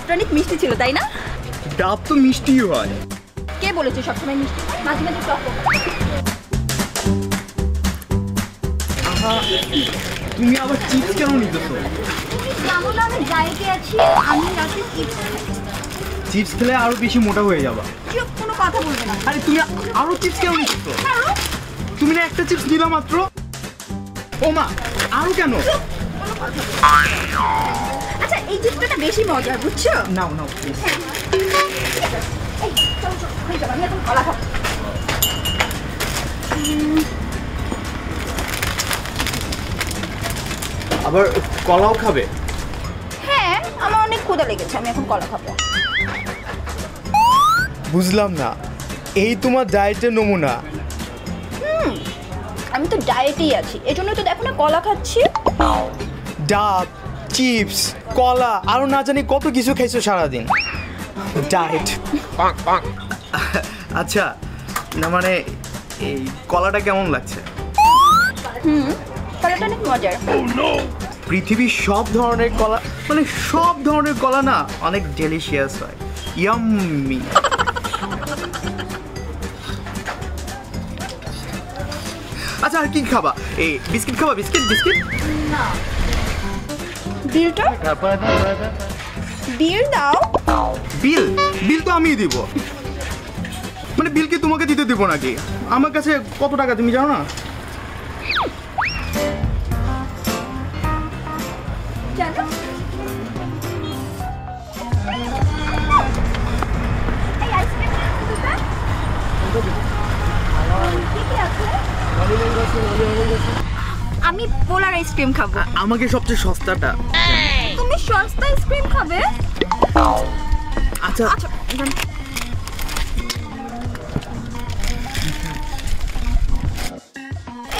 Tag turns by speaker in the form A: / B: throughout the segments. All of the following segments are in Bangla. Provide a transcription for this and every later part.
A: ডাবটা অনেক মিষ্টি ছিল তাই না?
B: ডাব তো মিষ্টি হয়।
A: কে বলেছে সবসময় মিষ্টি হয়? মাঝে মাঝে টক
B: তুমি আবার চিপস কেন নিতেছো?
A: যেমন আমি ডায়েটে আছি, আমি রাতে চিপস খাই।
B: চিপস খেলে আরো বেশি মোটা হয়ে যাবা।
A: চুপ, কোনো কথা বলবে না।
B: আরে তুমি আরো চিপস কেন নিতেছো? তুমি না একটা চিপস নিলা মাত্র। ও মা, আরো কেন?
A: আচ্ছা, এই চিপসটা বেশি মজার, বুঝছো?
B: নাও নাও প্লিজ।
A: এই চলো চলো, হয়ে যাবে, আমি এখন কলা খাবো।
B: আবার কলাও খাবে?
A: হ্যাঁ, আমার অনেক ক্ষুধা লেগেছে, আমি এখন কলা খাবো।
B: বুঝলাম না, এই তোমার ডায়েটের নমুনা?
A: আমি তো ডায়েটেই আছি, এজন্য তো দেখো না কলা খাচ্ছি।
B: ডাব, চিপস, কলা আরো না জানি কত কিছু খাইছো সারাদিন। ডায়েট। আচ্ছা, না মানে এই কলাটা কেমন লাগছে?
A: কলাটা অনেক মজার।
B: পৃথিবীর সব ধরনের কলা, মানে সব ধরনের কলা না অনেক ডেলিশিয়াস হয়। ইয়াম্মি। আচ্ছা, আর কি খাবা? এই বিস্কিট খাবা? বিস্কিট বিস্কিট
A: না। বিলটা? বিল দাও।
B: বিল? বিল তো আমিই দিব। মানে বিল কি তোমাকে দিতে দিব নাকি? আমার কাছে কত টাকা তুমি জানো না?
A: জানো? এই আইসক্রিম আমি পোলার আইসক্রিম খাবো।
B: আমাকে সবচেয়ে সস্তাটা।
A: তুমি সস্তা আইসক্রিম খাবে?
B: আচ্ছা
A: আচ্ছা,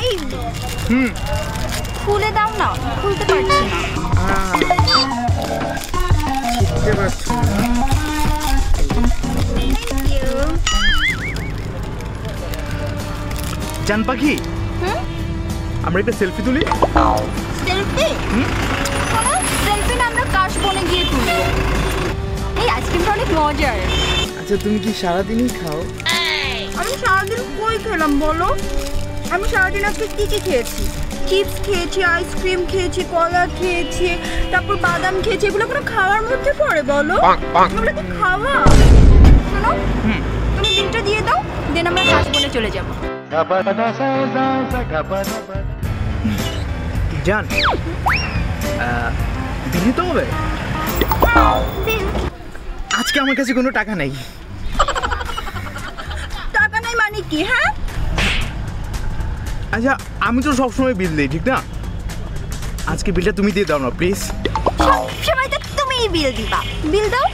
A: এই খুলে দাও না, খুলতে পারছি না।
B: বুঝতে পারছি।
A: Thank you.
B: জান পাখি, আমরা একটা সেলফি তুলি।
A: সেলফি? সেলফি না, আমরা কাশবনে গিয়ে তুলবো। এই আইসক্রিমটা অনেক মজার।
B: আচ্ছা, তুমি কি সারাদিনই খাও?
A: আমি সারাদিন কই খেলাম বলো? আমি সারাদিন আজকে কি কি খেয়েছি? চিপস খেয়েছি, আইসক্রিম খেয়েছি, কলা খেয়েছি, তারপর বাদাম খেয়েছি। এগুলো কোনো খাওয়ার মধ্যে পড়ে বলো? এগুলো কি খাওয়া? শোনো, তুমি বিলটা দিয়ে দাও, দেন আমরা কাশবনে চলে যাবো।
B: জান, দিদি তো হবে। আজকে আমার কাছে কোনো টাকা নেই।
A: টাকা নাই মানে কি? হ্যাঁ,
B: আচ্ছা, আমি তো সবসময় বিল দিই, ঠিক না? আজকে বিলটা তুমি দিয়ে দাও না প্লিজ।
A: সবসময় তো তুমিই বিল দিবা। বিল দাও।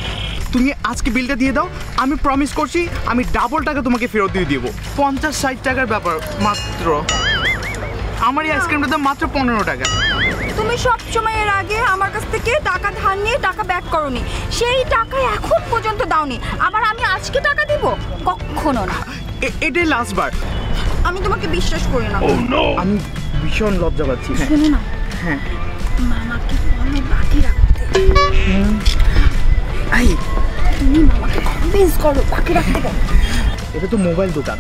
B: তুমি আজকে বিলটা দিয়ে দাও, আমি প্রমিস করছি আমি ডাবল টাকা তোমাকে ফেরত দিয়ে দেবো। 50-60 টাকার ব্যাপার মাত্র। আমার এই আইসক্রিমটার দাম মাত্র 15 টাকা।
A: তুমি সব সময় এর আগে আমার কাছ থেকে টাকা ধার নিয়ে টাকা ব্যাক করোনি, সেই টাকা এখন পর্যন্ত দাওনি। আবার আমি আজকে টাকা দিব? কখনো না।
B: এটাই লাস্ট বার।
A: আমি তোমাকে বিশ্বাস করি না।
B: আমি ভীষণ লজ্জা পাচ্ছি।
A: শোনো না,
B: হ্যাঁ,
A: মামাকে বলো বাকি রাখতে।
B: এই
A: তুমি মামাকে কনভিন্স করো বাকি রাখতে বলো।
B: এটা তো মোবাইল দোকান,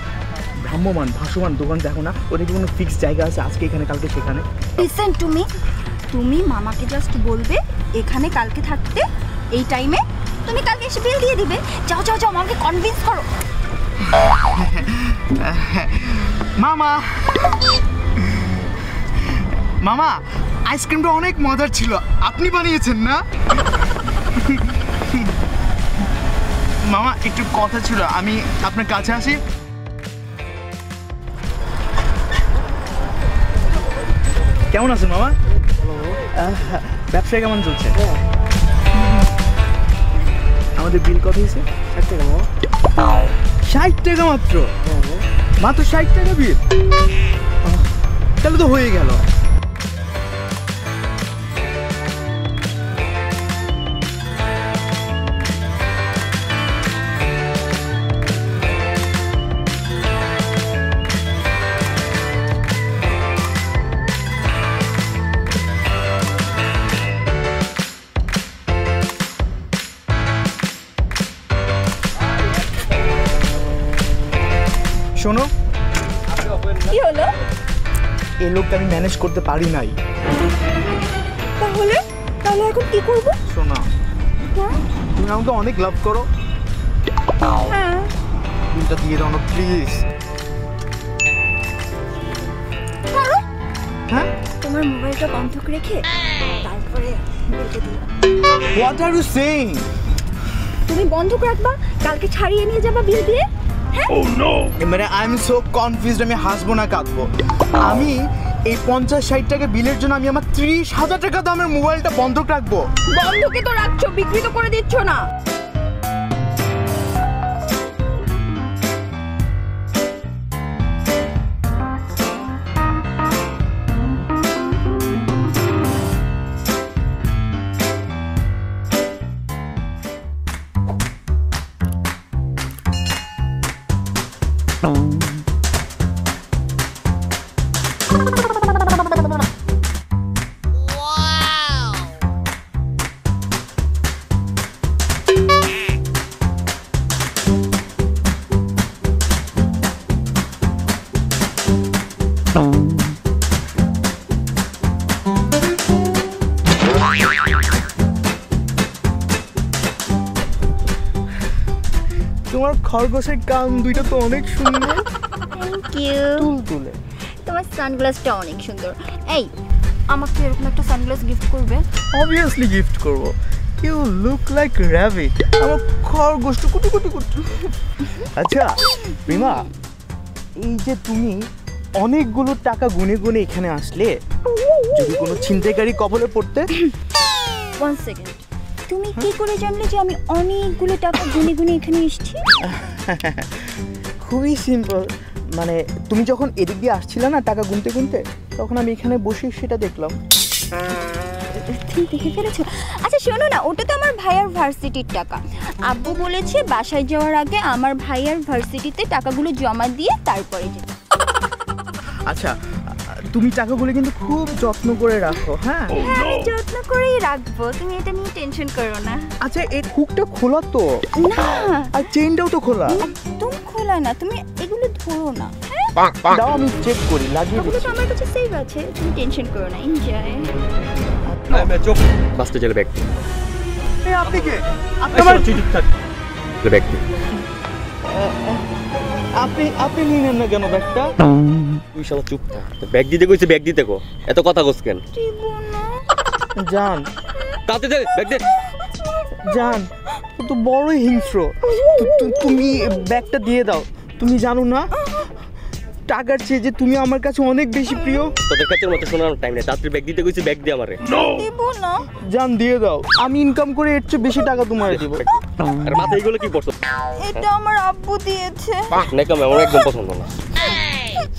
B: ভ্রাম্যমান ভাসমান দোকান, দেখো না ওটা কি কোনো ফিক্সড জায়গা আছে? আজকে এখানে, কালকে সেখানে।
A: লিসেন টু মি, তুমি মামাকে জাস্ট বলবে এখানে কালকে থাকতে, এই টাইমে তুমি কালকে এসে বিল দিয়ে দিবে। যাও যাও যাও, মামাকে কনভিন্স করো।
B: মামা, মামা, আইসক্রিমটা অনেক মজার ছিল, আপনি বানিয়েছেন না? মামা, একটু কথা ছিল, আমি আপনার কাছে আসি। কেমন আছেন মামা? ব্যবসা কেমন চলছে? আমাদের বিল কত হয়েছে? 60 টাকা মামা। 60 টাকা মাত্র? মাত্র 60 টাকা বিল? তাহলে তো হয়ে গেল।
A: কি হলো?
B: এই লোকটা আমি ম্যানেজ করতে পারি নাই।
A: তাহলে তাহলে এখন কি করবো?
B: শোনা, তুমি আমাকে অনেক লাভ করো,
A: হ্যাঁ
B: বিলটা দিয়ে দাও না প্লিজ। হ্যাঁ,
A: তোমার মোবাইলটা বন্ধক রেখে তারপরে বিলটা দিও।
B: What are you saying?
A: তুমি বন্ধক রাখবা, কালকে ছাড়িয়ে নিয়ে যাবা বিল দিয়ে।
B: মানে আই এম সো কনফিউজড, আমি হাসবো না কাঁদবো? আমি এই 50-60 টাকা বিলের জন্য আমি আমার 30,000 টাকা দামের মোবাইলটা বন্ধক রাখবো?
A: বন্ধকে তো রাখছো, বিক্রি তো করে দিচ্ছ না।
B: তোমার খরগোশের কান দুইটা তো অনেক সুন্দর,
A: থ্যাংক ইউ।
B: তুলে।
A: তোমার সানগ্লাসটা অনেক সুন্দর। এই, আমাকে এরকম একটা সানগ্লাস গিফট করবে?
B: অবভিয়াসলি গিফট করবো। ইউ লুক লাইক র্যাবিট, আমার খরগোশটা কুটু কুটু কুটু। আচ্ছা রিমা, এই যে তুমি অনেকগুলো টাকা গুনে গুনে এখানে আসলে, যদি কোনো ছিনতাইকারী কবলে পড়তে?
A: 1 সেকেন্ড, তুমি কি করে জানলে যে আমি অনেকগুলো টাকা গুনে গুনে এখানে এসেছি?
B: খুবই সিম্পল, মানে তুমি যখন এদিক দিয়ে আসছিলে না টাকা গুনতে গুনতে, তখন আমি এখানে বসে সেটা দেখলাম।
A: তুমি দেখে ফেলেছো? আচ্ছা শোনো না, ওটা তো আমার ভাইয়ার ভার্সিটির টাকা। আব্বু বলেছে বাসায় যাওয়ার আগে আমার ভাইয়ার ভার্সিটিতে টাকাগুলো জমা দিয়ে তারপরে যেতে।
B: আচ্ছা, তুমি টাকাগুলো কিন্তু খুব যত্ন করে রাখো। হ্যাঁ,
A: আমি যত্ন করেই রাখবো, তুমি এটা নিয়ে টেনশন করো না।
B: আচ্ছা এই হুকটা খোলা তো,
A: না
B: আর চেইনটাও তো খোলা।
A: একদম খোলা না, তুমি এগুলো ধরো না।
B: দাও আমি চেক করি, লাগিয়ে
A: ওগুলো
B: দিচ্ছি।
A: তো আমার কাছে সেভ আছে, তুমি টেনশন করো না, এনজয়।
C: চোখ বাঁচতে চলে ব্যাগ
B: এই আপনি কে? আপনার
C: ব্যাগ
B: আপনি আপনি নিয়ে নেন না কেন ব্যাগটা?
C: তুই শালা চুপ থাক, ব্যাগ দিতে কইছে ব্যাগ দিতে কো, এত কথা কস কেন?
B: জান
C: তাতে দে ব্যাগ দে।
B: জান, ও তো বড়ই হিংস্র। তুমি ব্যাগটা দিয়ে দাও। তুমি জানো না টাকার চেয়ে যে তুমি আমার কাছে অনেক বেশি প্রিয়।
C: তোদের কাছে মতো শোনার টাইম নেই, তাড়াতাড়ি ব্যাগ দিতে কইছে ব্যাগ দে আমারে।
A: দেব না।
B: জান দিয়ে দাও, আমি ইনকাম করে এর চেয়ে বেশি টাকা তোমারে দিব।
C: আর মাথায় এগুলো কি করছো?
A: এটা আমার আব্বু দিয়েছে।
C: নেকাম আমার একদম পছন্দ না।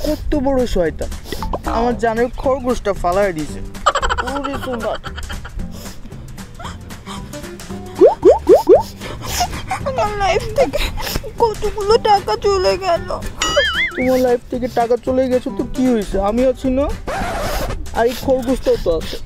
B: কত বড় শয়তান, আমার জানের খরগোশটা ফালায় দিয়েছে। ওরে সোনা,
A: আমার লাইফ থেকে কতগুলো টাকা চলে গেল।
B: তোমার লাইফ থেকে টাকা চলে গেছে তো কি হয়েছে, আমি আছি না? আর এই খরগোশটাও তো আছে।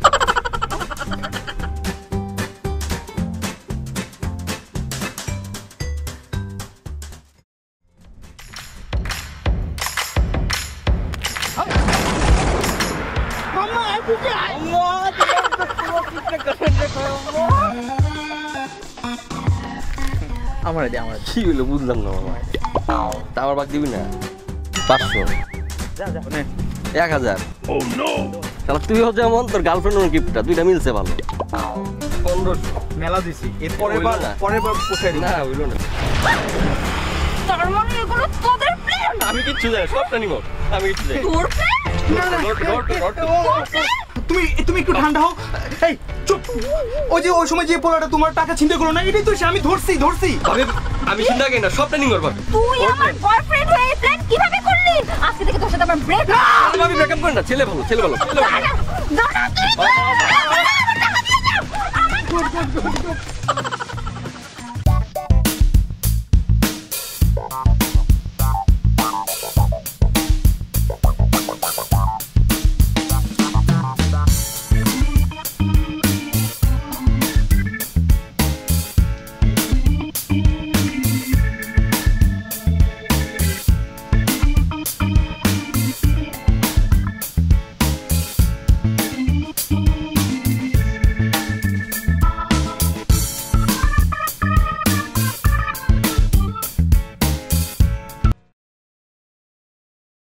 B: আমার
C: কি হলো বুঝলাম না মামা, তা আমার বাগ দিবি না? 500 1000 তাহলে তুই হচ্ছে এমন, তোর গার্লফ্রেন্ডের গিফটটা দুইটা মিলছে ভালো। 1500
B: মেলা দিছি, এরপরে
C: হইলো না।
B: পরের বার পোষাই দিই।
C: না হইলো না।
A: তার মানে এগুলো তোদের প্ল্যান?
C: আমি কিচ্ছু জানি, সবটা নিব আমি কিচ্ছু জানি।
A: তোর প্ল্যান?
B: তুমি তুমি একটু ঠান্ডা হও। এই চুপ, ওই যে ওই সময় যে পোলাটা তোমার টাকা ছিনতে করলো না, এটাই তো সে। আমি ধরছি।
C: আমি চিন্তা করি না, সবটা নিব পারবে।
A: তুই আমার বয়ফ্রেন্ড হয়ে প্ল্যান কিভাবে করলি? আজকে থেকে তোর সাথে আমার ব্রেক।
C: আমি ব্রেকআপ করি না, ছেলে ভালো ছেলে ভালো।
A: দাঁড়া তুই।